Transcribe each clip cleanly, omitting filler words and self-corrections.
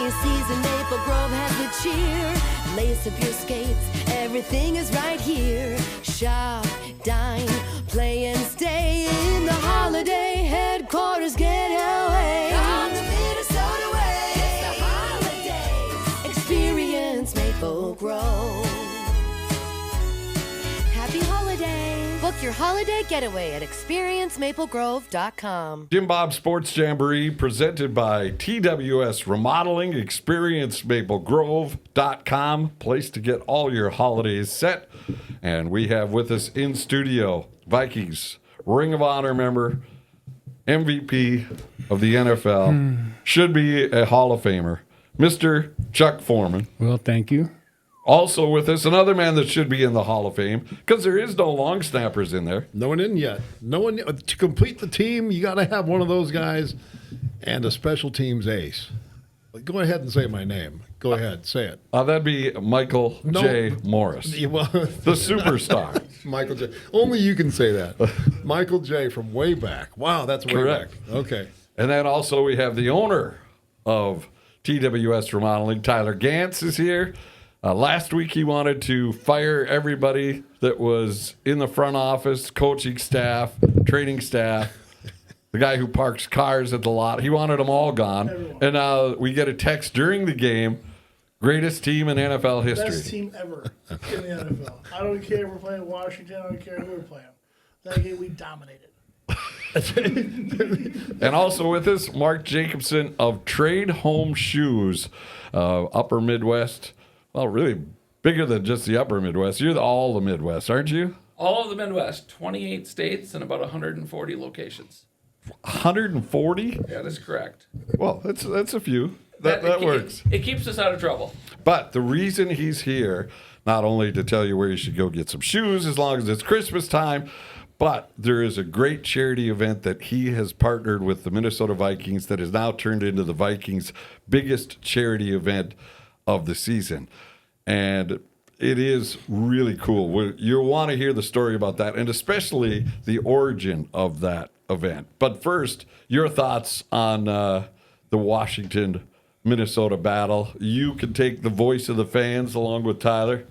holiday season, Maple Grove has the cheer. Lace up your skates, everything is right here. Shop, dine, play, and stay in the holiday headquarters getaway. Come the Minnesota way. It's the holidays. Experience Maple Grove. Happy holidays. Book your holiday getaway at ExperienceMapleGrove.com. JimBob Sports Jamboree presented by TWS Remodeling. ExperienceMapleGrove.com. Place to get all your holidays set. And we have with us in studio Vikings Ring of Honor member, MVP of the NFL, should be a Hall of Famer, Mr. Chuck Foreman. Well, thank you. Also with us, another man that should be in the Hall of Fame, because there is no long snappers in there. No one in yet. No one to complete the team. You got to have one of those guys and a special teams ace. Go ahead and say my name. Go ahead, say it. That'd be Michael J. Morris, Well, the superstar. Michael J. Only you can say that. Michael J. from way back. Wow, that's way Correct. back. Okay. And then also we have the owner of TWS Remodeling, Tyler Ganz, is here. Last week he wanted to fire everybody that was in the front office, coaching staff, training staff, the guy who parks cars at the lot. He wanted them all gone. Everyone. And now we get a text during the game, greatest team in NFL history. Best team ever in the NFL. I don't care if we're playing Washington. I don't care who we're playing. That game, we dominated. And also with us, Mark Jacobson of Tradehome Shoes, Upper Midwest. Well, really bigger than just the Upper Midwest. You're all the Midwest, aren't you? All of the Midwest, 28 states and about 140 locations. 140? Yeah, that's correct. Well, that's a few. That works. It keeps us out of trouble. But the reason he's here, not only to tell you where you should go get some shoes as long as it's Christmas time, but there is a great charity event that he has partnered with the Minnesota Vikings that has now turned into the Vikings' biggest charity event of the season. And it is really cool. You'll want to hear the story about that, and especially the origin of that event. But first, your thoughts on the Washington-Minnesota battle. You can take the voice of the fans along with Tyler.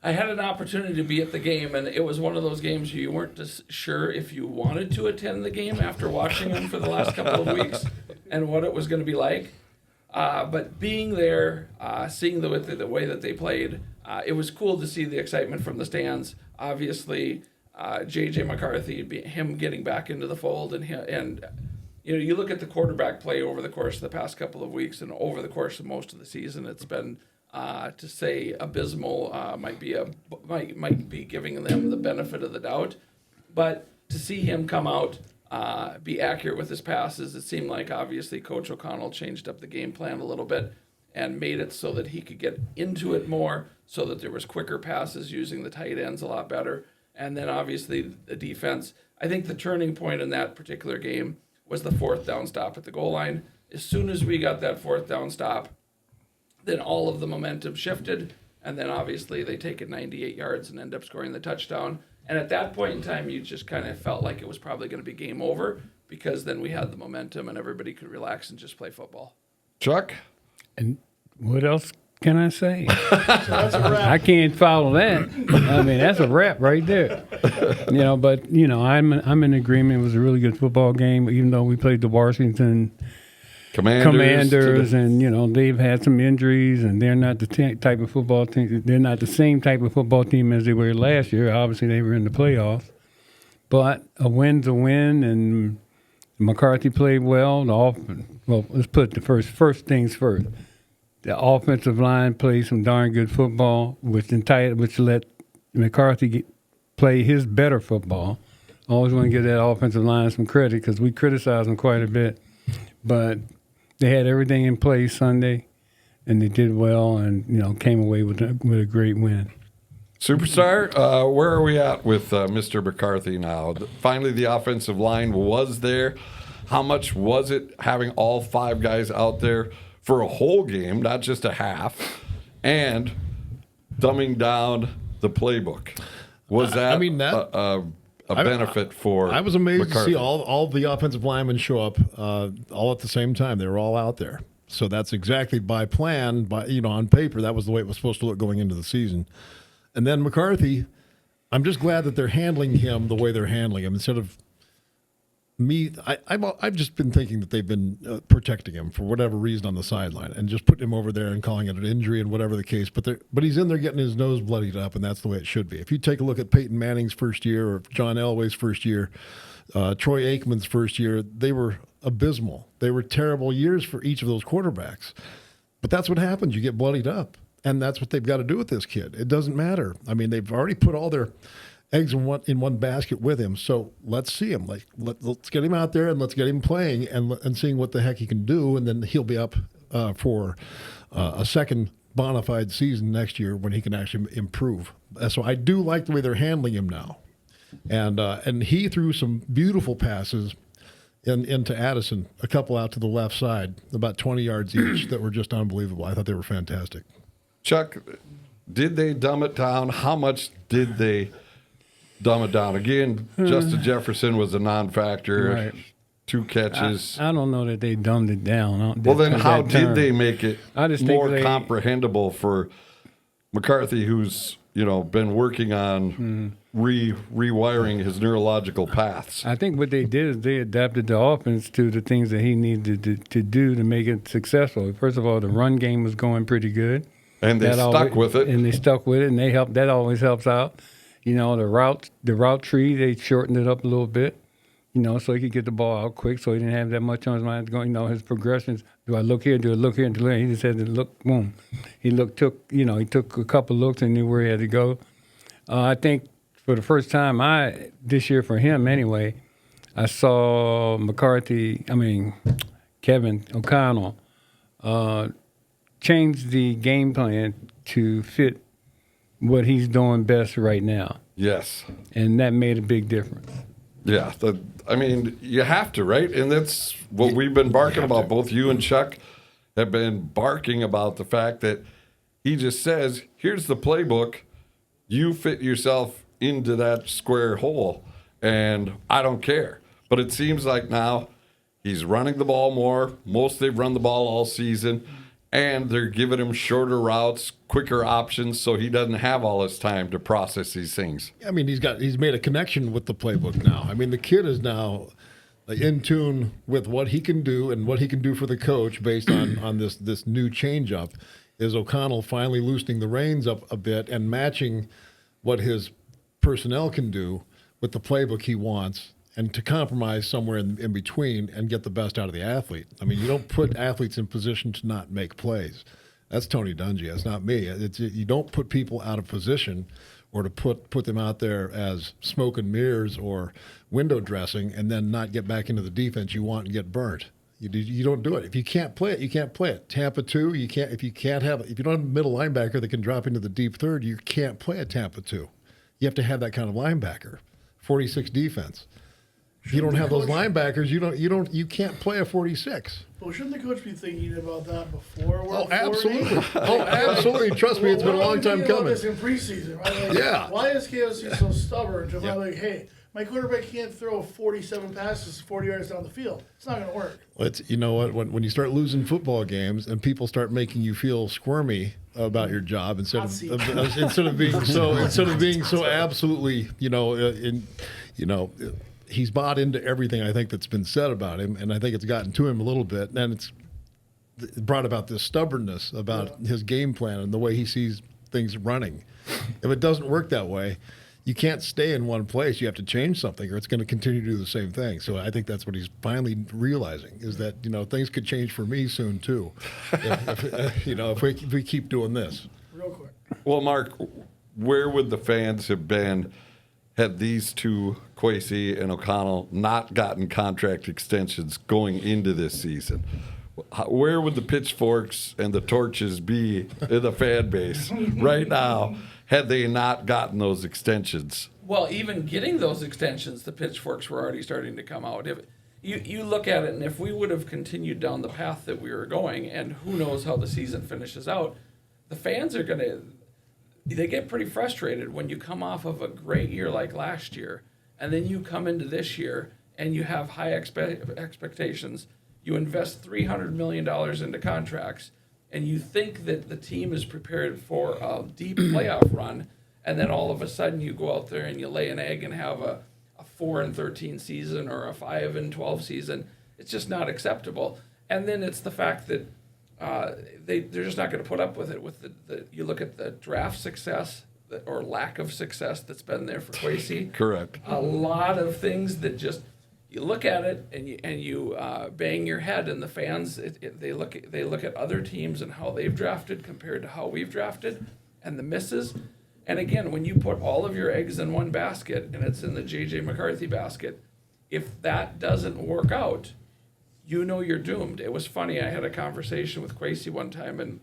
I had an opportunity to be at the game, and it was one of those games you weren't just sure if you wanted to attend the game after watching them for the last couple of weeks and what it was going to be like. But being there, seeing the way that they played, it was cool to see the excitement from the stands. Obviously, J.J. McCarthy, him getting back into the fold, and you look at the quarterback play over the course of the past couple of weeks and over the course of most of the season, it's been to say abysmal. Might be giving them the benefit of the doubt, but to see him come out. Be accurate with his passes. It seemed like obviously Coach O'Connell changed up the game plan a little bit and made it so that he could get into it more, so that there was quicker passes using the tight ends a lot better. And then obviously the defense. I think the turning point in that particular game was the fourth down stop at the goal line. As soon as we got that fourth down stop, then all of the momentum shifted, and then obviously they take it 98 yards and end up scoring the touchdown. And at that point in time, you just kind of felt like it was probably going to be game over, because then we had the momentum and everybody could relax and just play football. Chuck? And what else can I say? So that's a wrap. I can't follow that. I mean, that's a wrap right there. But I'm in agreement. It was a really good football game, even though we played the Washington Commanders, and they've had some injuries, and they're not the type of football team. They're not the same type of football team as they were last year. Obviously, they were in the playoffs, but a win's a win, and McCarthy played well. Let's put the first things first. The offensive line played some darn good football, which let McCarthy play his better football. Always want to give that offensive line some credit, because we criticize them quite a bit, but they had everything in place Sunday, and they did well, and came away with a great win. Superstar, where are we at with Mr. McCarthy now? Finally, the offensive line was there. How much was it having all five guys out there for a whole game, not just a half, and dumbing down the playbook? Was that a benefit for I was amazed McCarthy? to see all the offensive linemen show up all at the same time. They were all out there. So that's exactly by plan, on paper, that was the way it was supposed to look going into the season. And then McCarthy, I'm just glad that they're handling him the way they're handling him instead of me. I've just been thinking that they've been protecting him for whatever reason on the sideline and just putting him over there and calling it an injury and whatever the case. But he's in there getting his nose bloodied up, and that's the way it should be. If you take a look at Peyton Manning's first year or John Elway's first year, Troy Aikman's first year, they were abysmal. They were terrible years for each of those quarterbacks. But that's what happens. You get bloodied up. And that's what they've got to do with this kid. It doesn't matter. I mean, they've already put all their eggs in one basket with him. So let's see him. Let's get him out there and let's get him playing and seeing what the heck he can do. And then he'll be up for a second bona fide season next year when he can actually improve. So I do like the way they're handling him now. And he threw some beautiful passes into Addison, a couple out to the left side, about 20 yards each, that were just unbelievable. I thought they were fantastic. Chuck, did they dumb it down? How much did they dumb it down? Again, Justin Jefferson was a non-factor. Right. 2 catches. I don't know that they dumbed it down. Well, then how did they make it I just more think comprehensible for McCarthy, who's been working on rewiring his neurological paths? I think what they did is they adapted the offense to the things that he needed to do to make it successful. First of all, the run game was going pretty good. And they stuck with it. And they stuck with it, and they helped. That always helps out. The route tree, they shortened it up a little bit, so he could get the ball out quick, so he didn't have that much on his mind going. His progressions. Do I look here? Do I look here? He just had to look. Boom. He took a couple looks and knew where he had to go. I think for the first time this year for him anyway, I saw Kevin O'Connell change the game plan to fit what he's doing best right now. Yes. And that made a big difference. Yeah. You have to, right? And that's what we've been barking about. Both you and Chuck have been barking about the fact that he just says, here's the playbook. You fit yourself into that square hole, and I don't care. But it seems like now he's running the ball more. Most they've run the ball all season. And they're giving him shorter routes, quicker options, so he doesn't have all his time to process these things. I mean, he's made a connection with the playbook now. I mean, the kid is now in tune with what he can do and what he can do for the coach based on this new changeup. Is O'Connell finally loosening the reins up a bit and matching what his personnel can do with the playbook he wants, and to compromise somewhere in between and get the best out of the athlete. I mean, you don't put athletes in position to not make plays. That's Tony Dungy. That's not me. You don't put people out of position or to put them out there as smoke and mirrors or window dressing and then not get back into the defense you want and get burnt. You don't do it. If you can't play it, you can't play it. Tampa 2, you can't. If you don't have a middle linebacker that can drop into the deep third, you can't play at Tampa 2. You have to have that kind of linebacker. 46 defense. If you don't have those linebackers, you can't play a 46. Well, shouldn't the coach be thinking about that before? Oh, absolutely. Absolutely. Trust me, it's been a long time coming. About this in preseason, right? Yeah. Why is KOC so stubborn to be hey, my quarterback can't throw 47 passes 40 yards down the field? It's not going to work. You know what? When you start losing football games and people start making you feel squirmy about your job instead of being so absolutely, he's bought into everything I think that's been said about him, and I think it's gotten to him a little bit, and it's brought about this stubbornness about his game plan and the way he sees things running. If it doesn't work that way, you can't stay in one place. You have to change something, or it's going to continue to do the same thing. So I think that's what he's finally realizing, is that things could change for me soon too, if we keep doing this. Real quick. Well, Mark, where would the fans have been had these two, Kwesi and O'Connell, not gotten contract extensions going into this season? Where would the pitchforks and the torches be in the fan base right now had they not gotten those extensions? Well, even getting those extensions, the pitchforks were already starting to come out. If you look at it, and if we would have continued down the path that we were going, and who knows how the season finishes out, the fans are going to... They get pretty frustrated when you come off of a great year like last year, and then you come into this year and you have high expectations. You invest $300 million into contracts, and you think that the team is prepared for a deep playoff run, and then all of a sudden you go out there and you lay an egg and have a 4-13 season or a 5-12 season. It's just not acceptable. And then it's the fact that they're just not going to put up with it. With you look at the draft success or lack of success that's been there for Kwesi. Correct. A lot of things that just you look at it and you bang your head, and the fans they look at other teams and how they've drafted compared to how we've drafted, and the misses. And again, when you put all of your eggs in one basket and it's in the J.J. McCarthy basket, if that doesn't work out, you know you're doomed. It was funny. I had a conversation with Kwesi one time and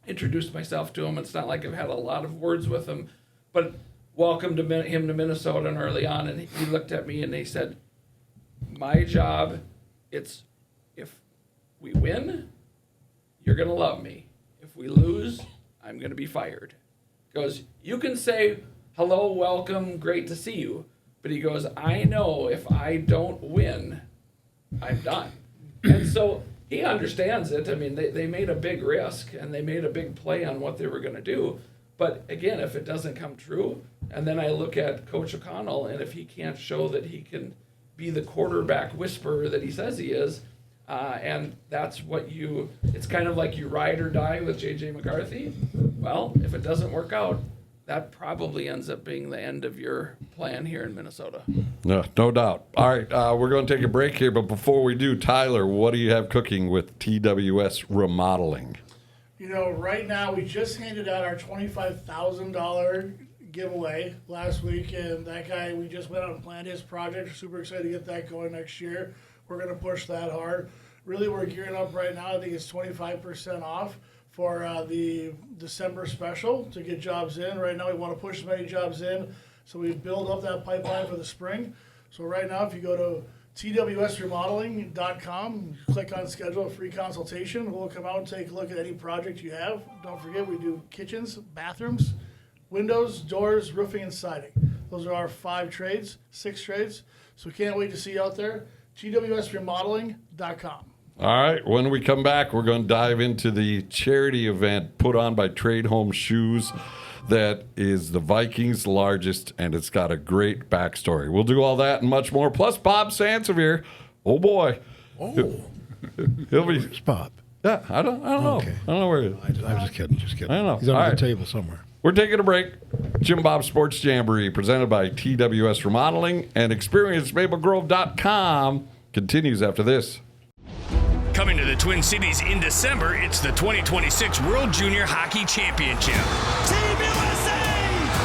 introduced myself to him. It's not like I've had a lot of words with him, but welcomed him to Minnesota and early on, and he looked at me and he said, my job, it's if we win, you're going to love me. If we lose, I'm going to be fired. He goes, you can say, hello, welcome, great to see you. But he goes, I know if I don't win, I'm done. And so he understands it. I mean, they made a big risk and they made a big play on what they were going to do. But again, if it doesn't come true, and then I look at Coach O'Connell, and if he can't show that he can be the quarterback whisperer that he says he is, and that's what it's kind of like you ride or die with J.J. McCarthy. Well, if it doesn't work out, that probably ends up being the end of your plan here in Minnesota. No doubt. All right, we're going to take a break here, but before we do, Tyler, what do you have cooking with TWS Remodeling? Right now we just handed out our $25,000 giveaway last week, and that guy, we just went out and planned his project. We're super excited to get that going next year. We're going to push that hard. Really, we're gearing up right now. I think it's 25% off for the December special to get jobs in. Right now we want to push as many jobs in so we build up that pipeline for the spring. So right now, if you go to TWSremodeling.com, click on schedule a free consultation. We'll come out and take a look at any project you have. Don't forget, we do kitchens, bathrooms, windows, doors, roofing, and siding. Those are our 6 trades. So we can't wait to see you out there. TWSremodeling.com. All right, when we come back, we're going to dive into the charity event put on by Tradehome Shoes that is the Vikings' largest, and it's got a great backstory. We'll do all that and much more, plus Bob Sansevere. Oh, boy. Oh. He'll be... Where's Bob? Yeah, I don't know. Okay. I don't know where he is. I was just kidding. I don't know. He's under All the right. table somewhere. We're taking a break. JimBob Sports Jamboree, presented by TWS Remodeling, and ExperienceMapleGrove.com continues after this. Coming to the Twin Cities in December, it's the 2026 World Junior Hockey Championship. Team USA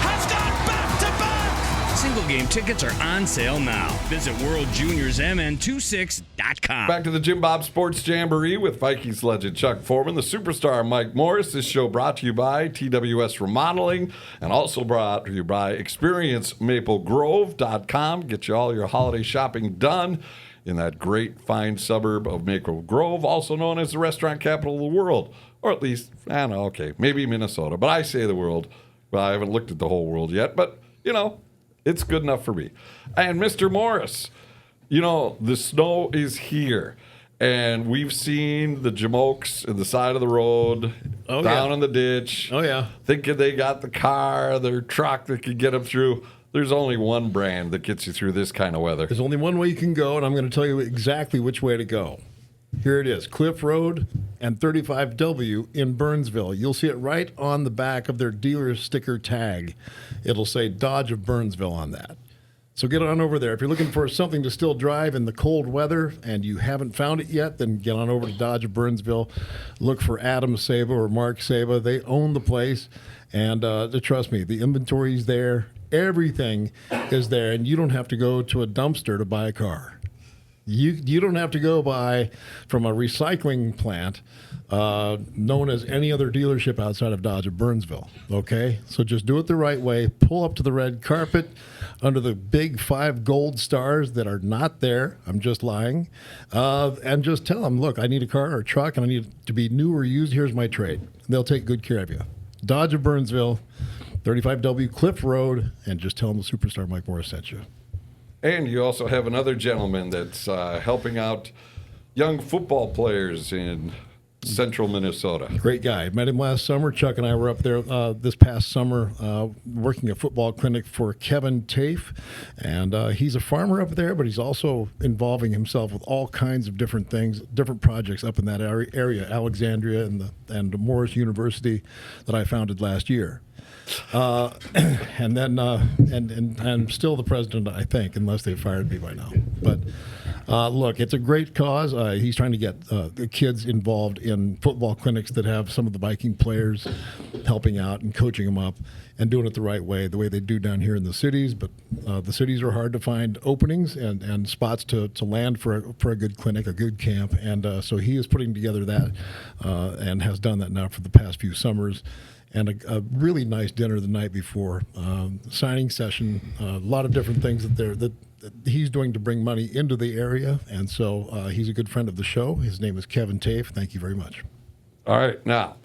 has gone back-to-back! Single game tickets are on sale now. Visit WorldJuniorsMN26.com. Back to the JimBob Sports Jamboree with Vikings legend Chuck Foreman, the superstar Mike Morris. This show brought to you by TWS Remodeling and also brought to you by ExperienceMapleGrove.com. Get you all your holiday shopping done in that great, fine suburb of Maple Grove, also known as the restaurant capital of the world. Or at least, I don't know, okay, maybe Minnesota, but I say the world. Well, I haven't looked at the whole world yet, but, it's good enough for me. And Mr. Morris, the snow is here. And we've seen the jamokes in the side of the road, down in the ditch. Oh, yeah. Thinking they got the car, their truck that could get them through. There's only one brand that gets you through this kind of weather. There's only one way you can go, and I'm going to tell you exactly which way to go. Here it is, Cliff Road and 35W in Burnsville. You'll see it right on the back of their dealer sticker tag. It'll say Dodge of Burnsville on that. So get on over there. If you're looking for something to still drive in the cold weather and you haven't found it yet, then get on over to Dodge of Burnsville. Look for Adam Saba or Mark Saba. They own the place, and trust me, the inventory's there. Everything is there, and you don't have to go to a dumpster to buy a car. You don't have to go buy from a recycling plant known as any other dealership outside of Dodge of Burnsville, okay? So just do it the right way. Pull up to the red carpet under the big 5 gold stars that are not there. I'm just lying. And just tell them, look, I need a car or a truck, and I need it to be new or used. Here's my trade. They'll take good care of you. Dodge of Burnsville, 35W Cliff Road, and just tell them the superstar Mike Morris sent you. And you also have another gentleman that's helping out young football players in central Minnesota. Great guy. Met him last summer. Chuck and I were up there this past summer working a football clinic for Kevin Tafe. And he's a farmer up there, but he's also involving himself with all kinds of different things, different projects up in that area, Alexandria and Morris University that I founded last year. And then and I'm still the president, I think, unless they fired me by now. But look, it's a great cause. He's trying to get the kids involved in football clinics that have some of the Viking players helping out and coaching them up and doing it the right way, the way they do down here in the cities. But the cities are hard to find openings and spots to land for a good clinic, a good camp. And so he is putting together that and has done that now for the past few summers. And a really nice dinner the night before, signing session, a lot of different things that he's doing to bring money into the area. And so he's a good friend of the show. His name is Kevin Tafe. Thank you very much. All right. Now,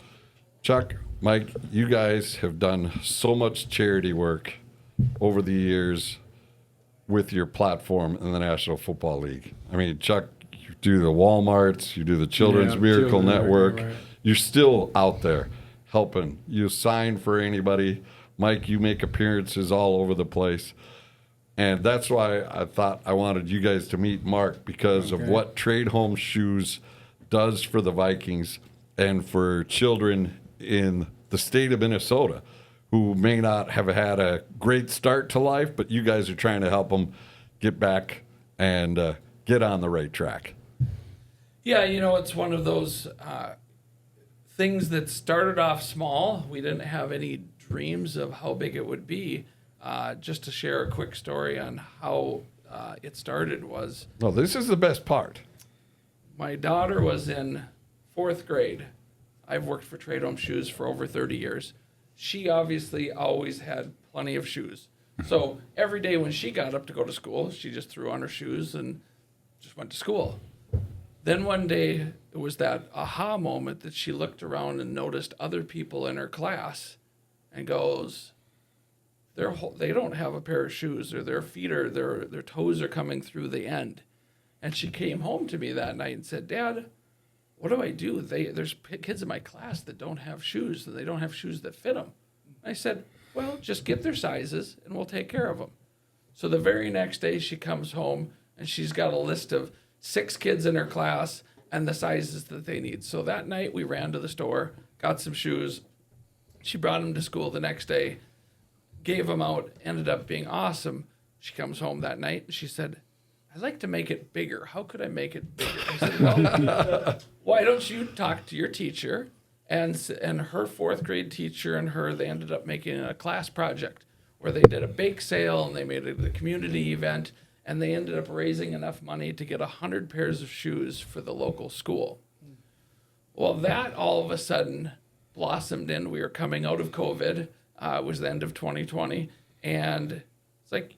Chuck, Mike, you guys have done so much charity work over the years with your platform in the National Football League. I mean, Chuck, you do the Walmarts, you do the Children's Miracle Network. Right. You're still out there helping. You sign for anybody. Mike, you make appearances all over the place. And that's why I thought I wanted you guys to meet Mark, because of what Tradehome Shoes does for the Vikings and for children in the state of Minnesota who may not have had a great start to life, but you guys are trying to help them get back and get on the right track. Yeah, it's one of those things that started off small. We didn't have any dreams of how big it would be. Just to share a quick story on how it started was... Well, this is the best part. My daughter was in 4th grade. I've worked for Tradehome Shoes for over 30 years. She obviously always had plenty of shoes. So every day when she got up to go to school, she just threw on her shoes and just went to school. Then one day, it was that aha moment that she looked around and noticed other people in her class and goes, they don't have a pair of shoes, or their feet are, their toes are coming through the end. And she came home to me that night and said, Dad, what do I do? There's kids in my class that don't have shoes, and they don't have shoes that fit them. I said, well, just get their sizes and we'll take care of them. So the very next day she comes home and she's got a list of 6 kids in her class and the sizes that they need. So that night we ran to the store, got some shoes. She brought them to school the next day, gave them out, ended up being awesome. She comes home that night and she said, I'd like to make it bigger. How could I make it bigger? I said, well, why don't you talk to your teacher? And her 4th grade teacher and her, they ended up making a class project where they did a bake sale and they made it a community event, and they ended up raising enough money to get 100 pairs of shoes for the local school. Well, that all of a sudden blossomed in. We were coming out of COVID. It was the end of 2020. And it's like,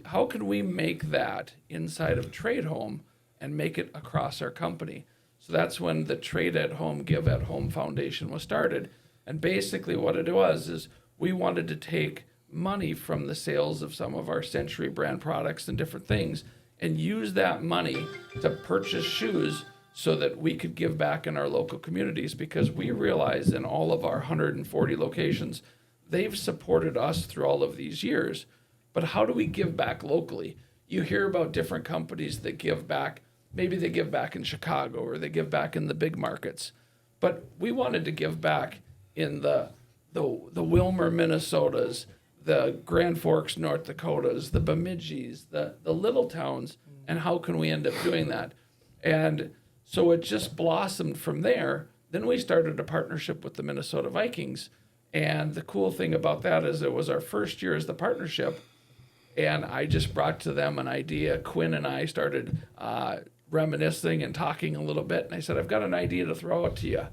how can we make that inside of Tradehome and make it across our company? So that's when the Trade at Home, Give at Home Foundation was started. And basically what it was is we wanted to take money from the sales of some of our Century brand products and different things and use that money to purchase shoes so that we could give back in our local communities, because we realize in all of our 140 locations, they've supported us through all of these years. But how do we give back locally? You hear about different companies that give back. Maybe they give back in Chicago or they give back in the big markets. But we wanted to give back in the Wilmer, Minnesotas, the Grand Forks, North Dakotas, the Bemidji's, the little towns, and how can we end up doing that? And so it just blossomed from there. Then we started a partnership with the Minnesota Vikings. And the cool thing about that is it was our first year as the partnership. And I just brought to them an idea. Quinn and I started reminiscing and talking a little bit. And I said, I've got an idea to throw out to you.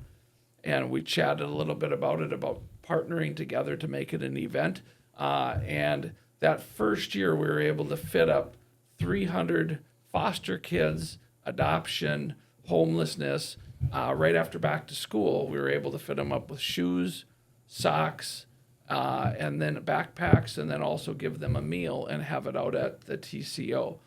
And we chatted a little bit about it, about partnering together to make it an event. And that first year, we were able to fit up 300 foster kids, adoption, homelessness. Right after back to school, we were able to fit them up with shoes, socks, and then backpacks, and then also give them a meal and have it out at the TCO.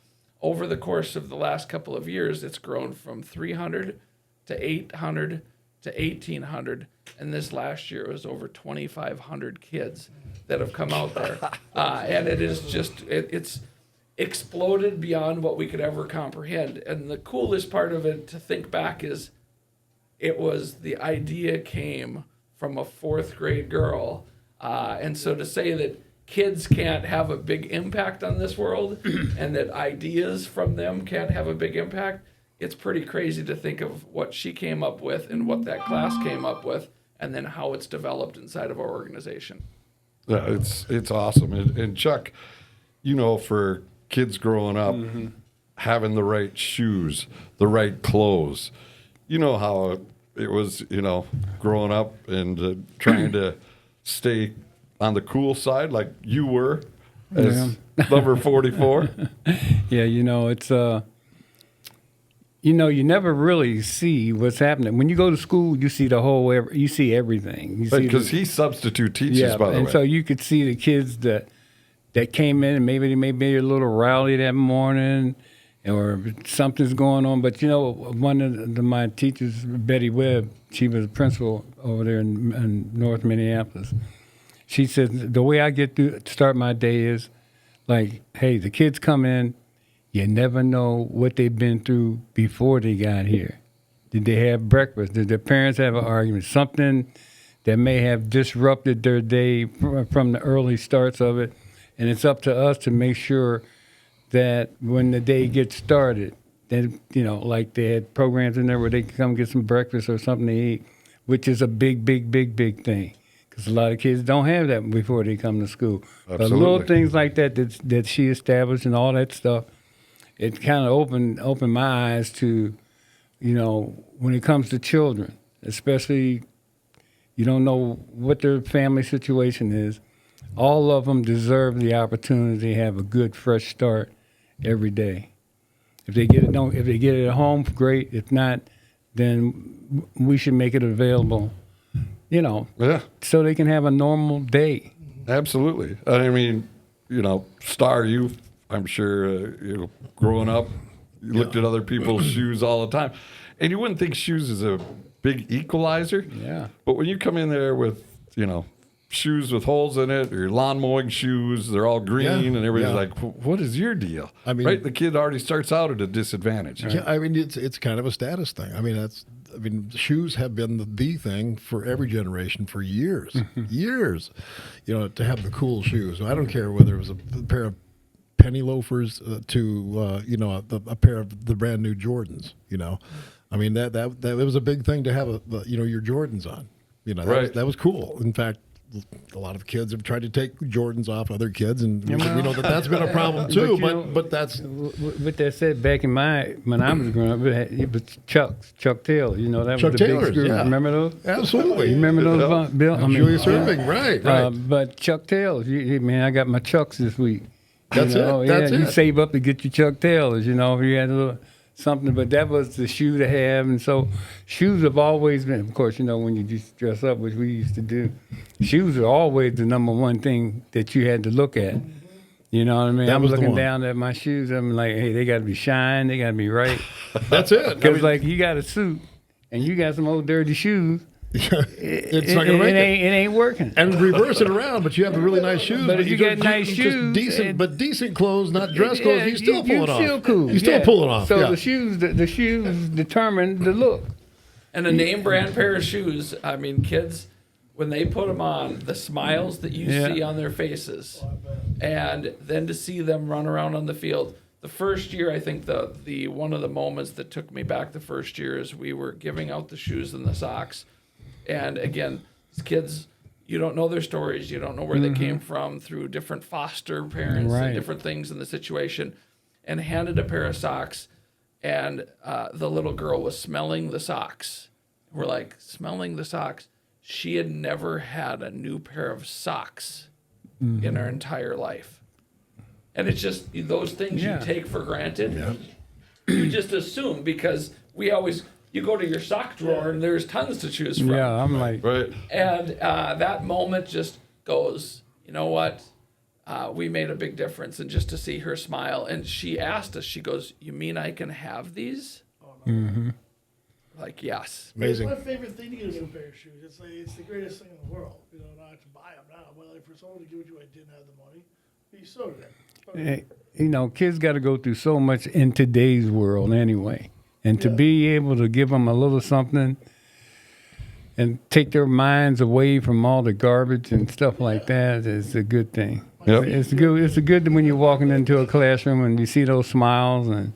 over the course of the last couple of years, it's grown from 300 to 800 to 1,800. And this last year it was over 2,500 kids that have come out there. And it is just, it's exploded beyond what we could ever comprehend. And the coolest part of it to think back is the idea came from a 4th grade girl. And so to say that kids can't have a big impact on this world and that ideas from them can't have a big impact, it's pretty crazy to think of what she came up with and what that class came up with and then how it's developed inside of our organization. Yeah, it's awesome. And Chuck, for kids growing up, having the right shoes, the right clothes, how it was, growing up and trying to stay on the cool side like you were as number 44. Yeah, it's you never really see what's happening. When you go to school, you see you see everything. Because he substitute teaches, by the way. And so you could see the kids that came in and maybe they may be a little rowdy that morning or something's going on. But, one of my teachers, Betty Webb, she was a principal over there in North Minneapolis. She said, the way I get to start my day is like, hey, the kids come in, you never know what they've been through before they got here. Did they have breakfast? Did their parents have an argument? Something that may have disrupted their day from the early starts of it. And it's up to us to make sure that when the day gets started, then, like they had programs in there where they could come get some breakfast or something to eat, which is a big, big, big, big thing. Because a lot of kids don't have that before they come to school. Absolutely. But little things like that she established and all that stuff, it kind of opened my eyes to, when it comes to children, especially you don't know what their family situation is. All of them deserve the opportunity to have a good, fresh start every day. If they get it at home, great. If not, then we should make it available. So they can have a normal day. Absolutely. I mean, Star, I'm sure, growing up, you looked at other people's shoes all the time. And you wouldn't think shoes is a big equalizer. Yeah. But when you come in there with, shoes with holes in it, or your lawn mowing shoes, they're all green, and everybody's like, what is your deal? I mean, right? The kid already starts out at a disadvantage. Right? Yeah, I mean, it's kind of a status thing. I mean, shoes have been the thing for every generation for years, years, to have the cool shoes. I don't care whether it was a pair of penny loafers to, a pair of the brand new Jordans, I mean, that was a big thing to have, your Jordans on. That was cool. In fact, a lot of kids have tried to take Jordans off other kids, and we know that's been a problem too. But that's what they said back when I was growing up. It was Chuck Taylor. That Chuck was the Taylor's, big screw. yeah. Remember those? Absolutely. You remember those, Bill? Julius Irving, right. But Chuck Taylors, man, I got my Chucks this week. That's it. That's you it. save up to get your Chuck Taylors. If you had a little something, but that was the shoe to have. And so shoes have always been, of course, when you just dress up, which we used to do, shoes are always the number one thing that you had to look at. You know what I mean? I'm looking down at my shoes. I'm like, hey, they got to be shine. They got to be right. That's it. Because you got a suit and you got some old dirty shoes. It's not gonna make it. It ain't working. And reverse it around, but you have the really nice shoes. But if you got nice shoes, decent clothes, not dress clothes, you still pull it off. Still cool. You still pull it off. So the shoes determine the look. And a name brand pair of shoes. I mean, kids, when they put them on, the smiles that you see on their faces, and then to see them run around on the field. The first year, I think the one of the moments that took me back the first year is we were giving out the shoes and the socks. And again, these kids, you don't know their stories. You don't know where they came from through different foster parents and different things in the situation. And handed a pair of socks, and the little girl was smelling the socks. We're like, smelling the socks? She had never had a new pair of socks in her entire life. And it's just those things you take for granted. Yeah. You just assume, because you go to your sock drawer and there's tons to choose from. Yeah, I'm like... Right. And that moment just goes, you know what? we made a big difference. And just to see her smile, and she asked us, she goes, "You mean I can have these?" Like, yes. Amazing. It's my favorite thing to get a new pair of shoes. It's the greatest thing in the world. Not to buy them now, but like for someone to give it to you, I didn't have the money. Be so good. Kids got to go through so much in today's world anyway. And to be able to give them a little something and take their minds away from all the garbage and stuff like that is a good thing. Yep. It's good. It's good when you're walking into a classroom and you see those smiles and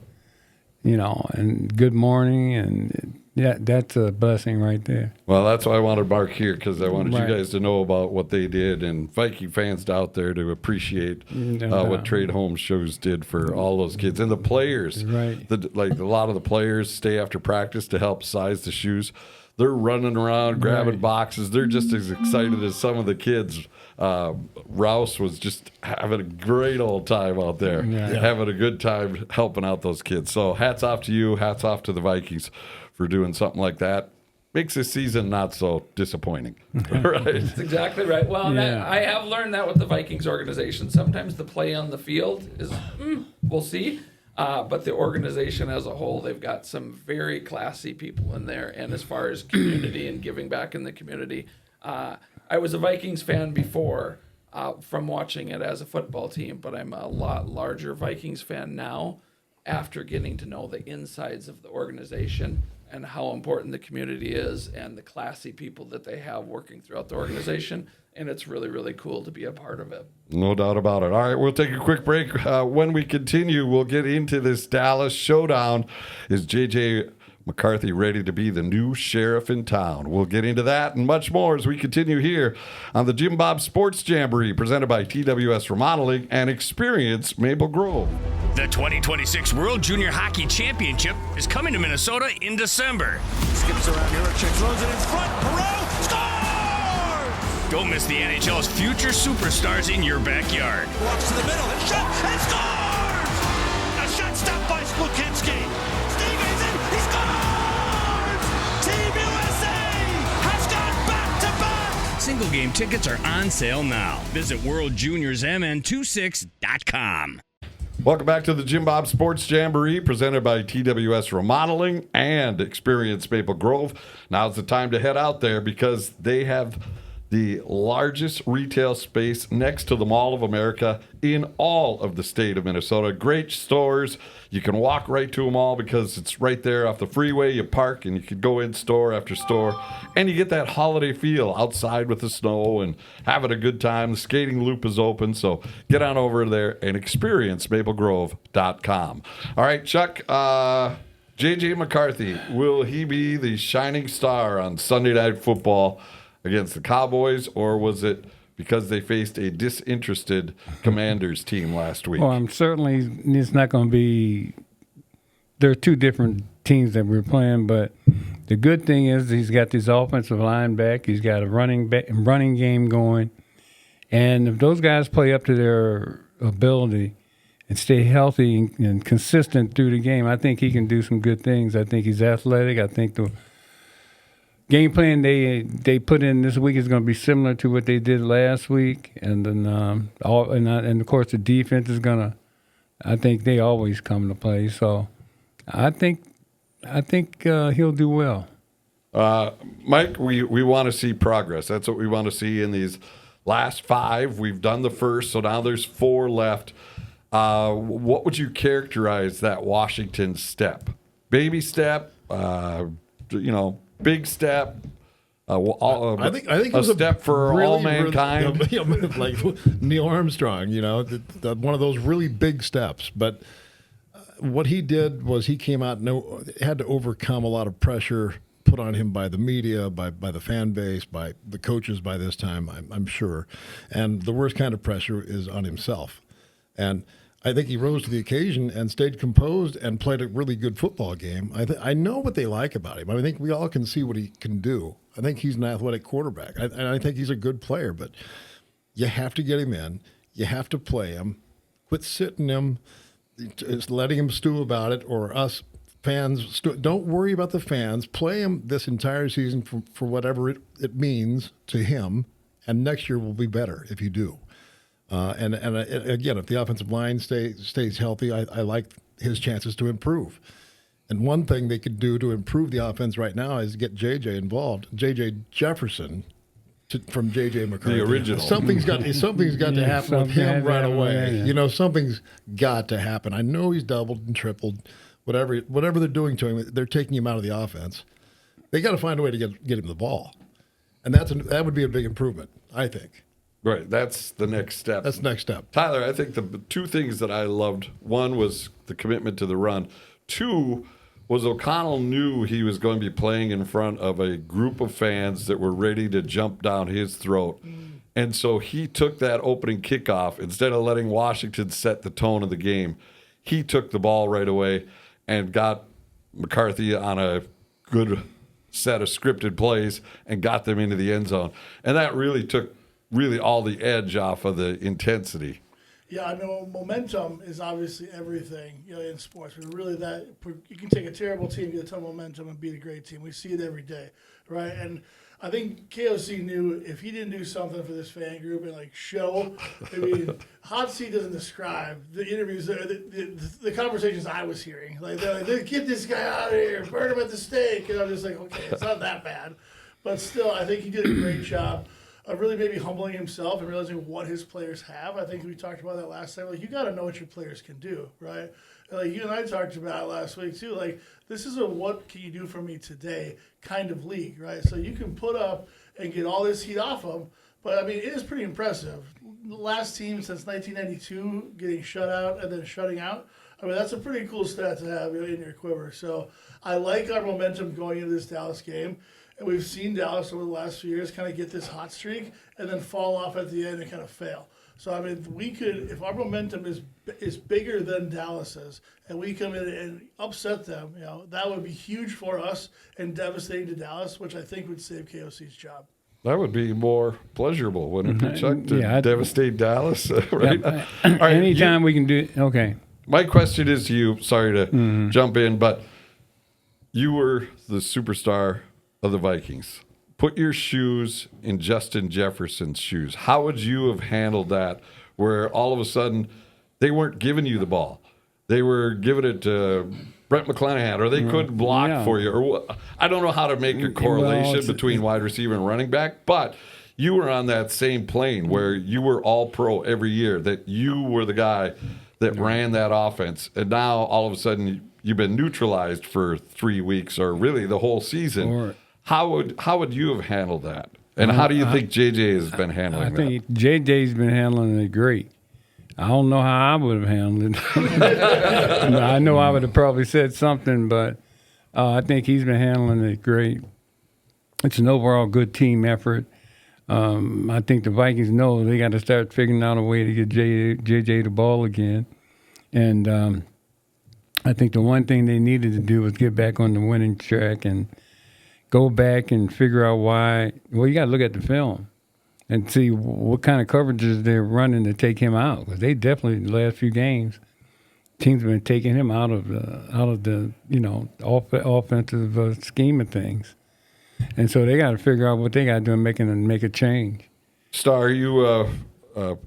and good morning, and that's a blessing right there. Well, that's why I wanted Mark here, because I wanted Right. you guys to know about what they did, and Viking fans out there to appreciate what Tradehome Shoes did for all those kids and the players. Right. Like a lot of the players stay after practice to help size the shoes. They're running around grabbing boxes. They're just as excited as some of the kids. Rouse was just having a great old time out there, having a good time helping out those kids. So hats off to you. Hats off to the Vikings for doing something like that. Makes this season not so disappointing. Right? That's exactly right. Well, Yeah. I have learned that with the Vikings organization. Sometimes the play on the field is, we'll see. But the organization as a whole, they've got some very classy people in there. And as far as community and giving back in the community, I was a Vikings fan before from watching it as a football team, but I'm a lot larger Vikings fan now after getting to know the insides of the organization and how important the community is and the classy people that they have working throughout the organization. And it's really, really cool to be a part of it. No doubt about it. All right, we'll take a quick break. When we continue, we'll get into this Dallas showdown. Is J.J. McCarthy ready to be the new sheriff in town? We'll get into that and much more as we continue here on the JimBob Sports Jamboree, presented by TWS Remodeling and Experience Maple Grove. The 2026 World Junior Hockey Championship is coming to Minnesota in December. Skips around here. Check throws it in front. Perot scores! Don't miss the NHL's future superstars in your backyard. Walks to the middle and shot and scores! A shot stopped by Splukinski. Stevens in. He scores! Team USA has gone back-to-back. Single game tickets are on sale now. Visit worldjuniorsmn26.com. Welcome back to the JimBob Sports Jamboree, presented by TWS Remodeling and Experience Maple Grove. Now's the time to head out there because they have the largest retail space next to the Mall of America in all of the state of Minnesota. Great stores. You can walk right to them all because it's right there off the freeway. You park and you can go in store after store, and you get that holiday feel outside with the snow and having a good time. The skating loop is open, so get on over there and experience maplegrove.com. All right, Chuck, J.J. McCarthy, will he be the shining star on Sunday Night Football against the Cowboys, or was it because they faced a disinterested Commanders team last week? Well, it's not going to be. There are two different teams that we're playing, but the good thing is he's got this offensive line back. He's got a running game going, and if those guys play up to their ability and stay healthy and consistent through the game, I think he can do some good things. I think he's athletic. I think the game plan they put in this week is going to be similar to what they did last week, and then and of course the defense is going to. I think they always come to play, so I think he'll do well. Mike, we want to see progress. That's what we want to see in these last 5. We've done the first, so now there's 4 left. What would you characterize that Washington step? Baby step, big step. I think it was a step for really, all mankind. Like Neil Armstrong, one of those really big steps. But what he did was he came out and had to overcome a lot of pressure put on him by the media, by the fan base, by the coaches by this time, I'm sure. And the worst kind of pressure is on himself. And I think he rose to the occasion and stayed composed and played a really good football game. I know what they like about him. I think we all can see what he can do. I think he's an athletic quarterback. I think he's a good player, but you have to get him in. You have to play him. Quit sitting him, just letting him stew about it, or us fans. Don't worry about the fans. Play him this entire season for whatever it means to him, and next year will be better if you do. Again, if the offensive line stays healthy, I like his chances to improve. And one thing they could do to improve the offense right now is get JJ involved. JJ Jefferson from JJ McCarthy. The original. Something's got to happen with him right away. You know, something's got to happen. I know he's doubled and tripled. Whatever they're doing to him, they're taking him out of the offense. They got to find a way to get him the ball. And that would be a big improvement, I think. Right, that's the next step. That's the next step. Tyler, I think the two things that I loved, one was the commitment to the run. Two was O'Connell knew he was going to be playing in front of a group of fans that were ready to jump down his throat. And so he took that opening kickoff. Instead of letting Washington set the tone of the game, he took the ball right away and got McCarthy on a good set of scripted plays and got them into the end zone. And that really took all the edge off of the intensity. Yeah, I know momentum is obviously everything, in sports. But really, you can take a terrible team, get a ton of momentum, and beat a great team. We see it every day, right? And I think KOC knew if he didn't do something for this fan group and show. I mean, hot seat doesn't describe the interviews, the conversations I was hearing. They're like, get this guy out of here, burn him at the stake, and I'm just like, okay, it's not that bad, but still, I think he did a great job of really maybe humbling himself and realizing what his players have. I think we talked about that last time. You got to know what your players can do, right? And you and I talked about it last week too. This is a what can you do for me today kind of league, right? So you can put up and get all this heat off them, but I mean it is pretty impressive. The last team since 1992 getting shut out and then shutting out. I mean that's a pretty cool stat to have in your quiver. So I like our momentum going into this Dallas game. And we've seen Dallas over the last few years kind of get this hot streak and then fall off at the end and kind of fail. So, I mean, we could, if our momentum is bigger than Dallas's and we come in and upset them, that would be huge for us and devastating to Dallas, which I think would save KOC's job. That would be more pleasurable, wouldn't it be, Chuck, to devastate Dallas? Right? Yeah, all right, anytime we can do it. Okay. My question is to you, sorry to jump in, but you were the superstar of the Vikings. Put your shoes in Justin Jefferson's shoes. How would you have handled that where all of a sudden they weren't giving you the ball? They were giving it to Brett McClanahan, or they couldn't block for you. Or I don't know how to make a correlation between wide receiver and running back, but you were on that same plane where you were all pro every year, that you were the guy that ran that offense. And now all of a sudden you've been neutralized for 3 weeks or really the whole season. How would you have handled that? And how do you think JJ has been handling that? I think JJ's been handling it great. I don't know how I would have handled it. I know I would have probably said something, but I think he's been handling it great. It's an overall good team effort. I think the Vikings know they got to start figuring out a way to get JJ the ball again. And I think the one thing they needed to do was get back on the winning track and go back and figure out why. Well, you got to look at the film and see what kind of coverages they're running to take him out. Because they definitely, the last few games, teams have been taking him out of the offensive scheme of things. And so they got to figure out what they got to do and make a change. Star, you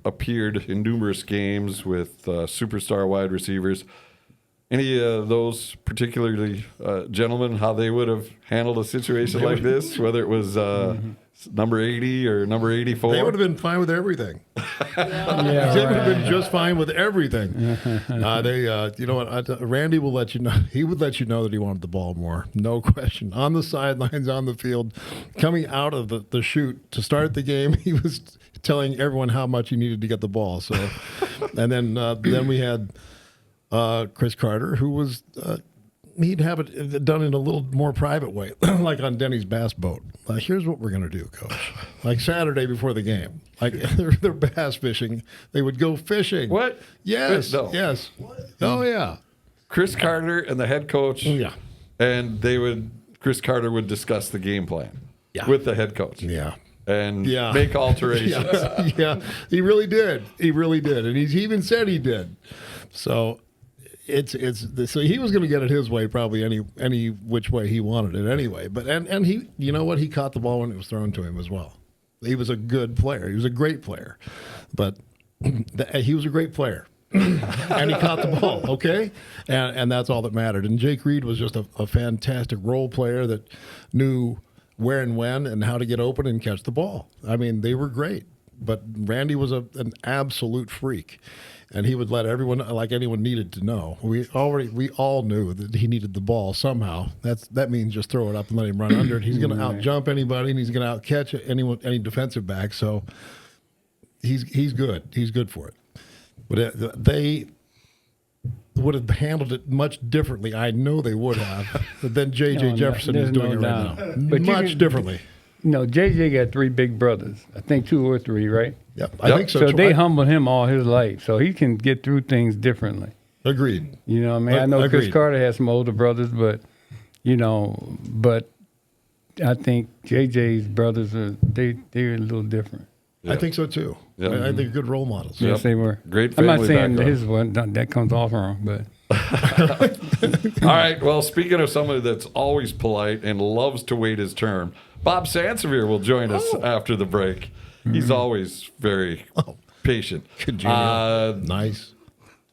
appeared in numerous games with superstar wide receivers. Any of those particularly gentlemen, how they would have handled a situation like this, whether it was number 80 or number 84? They would have been fine with everything. They would have been just fine with everything. You know what? Randy will let you know. He would let you know that he wanted the ball more, no question. On the sidelines, on the field, coming out of the chute to start the game, he was telling everyone how much he needed to get the ball. So, and then we had Chris Carter, who was he'd have it done in a little more private way, like on Denny's bass boat. Here's what we're going to do, Coach. Like Saturday before the game, like they're bass fishing. They would go fishing. What? Yes. No. Yes. Oh yeah. Chris Carter and the head coach. Yeah. And Chris Carter would discuss the game plan with the head coach. Yeah. And make alterations. Yeah. He really did. And he even said he did. So so he was going to get it his way, probably any which way he wanted it anyway. But and he, you know what, he caught the ball when it was thrown to him as well. He was a good player. He was a great player. But he was a great player. And he caught the ball, okay? And that's all that mattered. And Jake Reed was just a fantastic role player that knew where and when and how to get open and catch the ball. I mean, they were great. But Randy was an absolute freak. And he would let everyone, like anyone needed to know. We all knew that he needed the ball somehow. That means just throw it up and let him run under it. He's going to out-jump anybody, and he's going to out-catch any defensive back. So he's good. He's good for it. But they would have handled it much differently. I know they would have. But then J.J. Jefferson is doing it right now. But much differently. J.J. got 3 big brothers. I think 2 or 3, right? Yep, I think so. So they humbled him all his life. So he can get through things differently. Agreed. You know what I mean? I know Chris Carter has some older brothers, but I think J.J.'s brothers they're a little different. I think so too. Yep. I think they're good role models. Yes, they were. Great family I'm not saying background. his one that comes off wrong, but. All right. Well, speaking of somebody that's always polite and loves to wait his turn, Bob Sansevere will join us after the break. He's always very patient. Nice.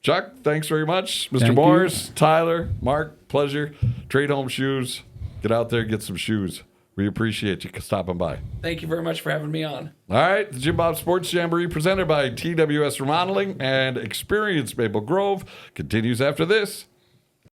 Chuck, thanks very much. Mr. Thank Morris, Tyler, Mark, pleasure. Tradehome Shoes. Get out there, get some shoes. We appreciate you stopping by. Thank you very much for having me on. All right, the JimBob Sports Jamboree presented by TWS Remodeling and Experience Maple Grove continues after this.